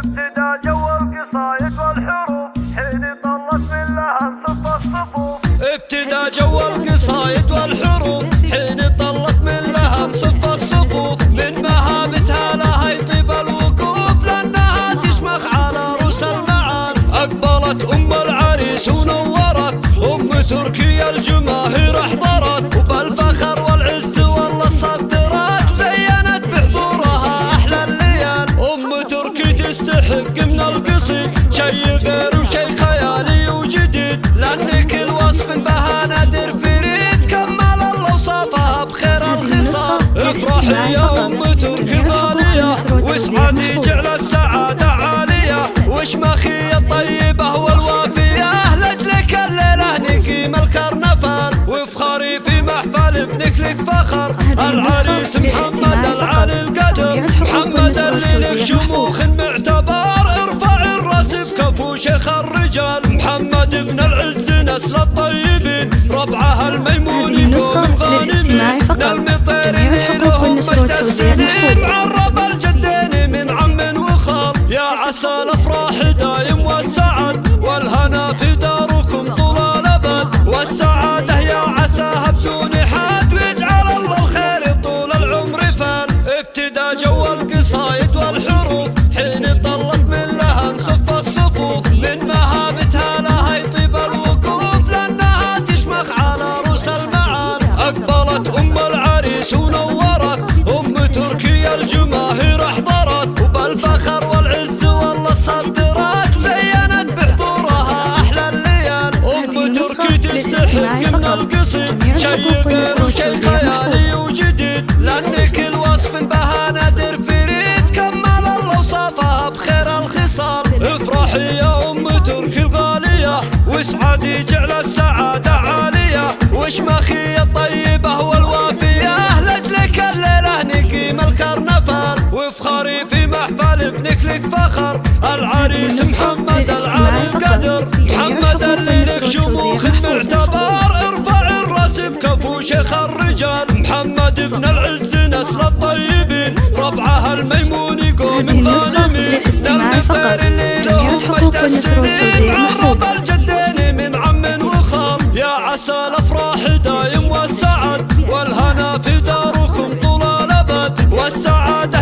ابتدى جو القصايد والحروف حين طلت من لها انصف الصفوف. ابتدى جو القصايد والحروف حين طلت من لها انصف الصفوف. من مهابتها لها يطيب الوقوف لأنها تشمخ على رؤوس المعال. أقبلت أم العريس ونورت أم تركيا الجماهير احضرت وبالفخر والعز والله تصدرت وزينت بحضورها أحلى الليال. أم تركي تستحق من القصيد شي غير وشي خيالي وجديد لأن كل وصف بها نادر فريد كمل الله وصفها بخير الخصال. افرحي يا أم تركي غالية واسعدي جعل السعادة عالية واشمخي الطيبة والوافية لأجلك الليلة نقيم الكرنفال وافخري في محفل ابنك لك فخر. العريس محمد العالي القدر محمد اللي لك شموخ معتبر. ارفع الراس بكفو شيخ الرجال محمد بن العز نسل الطيبين ربعها الميمون يقوم غانمين نلمي طيرين لهم مجد السنين معرب الجدين من عم وخال. يا عسى الافراح دايم والسعد والهنا في داركم طول الابد والسعاده يا عساها بدون حد ويجعل الله الخير طول العمر فال. ابتدى جو القصايد والحروف حين طلت من لها انصف الصفوف. من مهابتها لها يطيب الوقوف لأنها تشمخ على رؤوس المعال. أقبلت أم العريس ونورت أم تركيا الجماهير احضرت وبالفخر والعز والله تصدرت وزينت بحضورها أحلى الليال. أم تركي تستحق من القصيد شي غير وشي خيالي وجديد لأن كل وصف بها نادر فريد كمل الله وصفها بخير الخصال. افرحي يا أم تركي الغالية واسعدي جعل السعادة عالية واشمخي الطيبة والوافية لأجلك الليلة نقيم الكرنفال وافخري في محفل ابنك لك فخر. العريس محمد العالي القدر محمد اللي لك شموخ معتبر. ارفع الراس بكفو شيخ الرجال محمد بن العز نسل الطيبين ربعها الميمون يقوم غانمين نلمي طير اللي لهم مجد السنين معرب الجدين من عم وخال. يا عسى الافراح دايم والسعد والهنا في داركم طول الابد والسعادة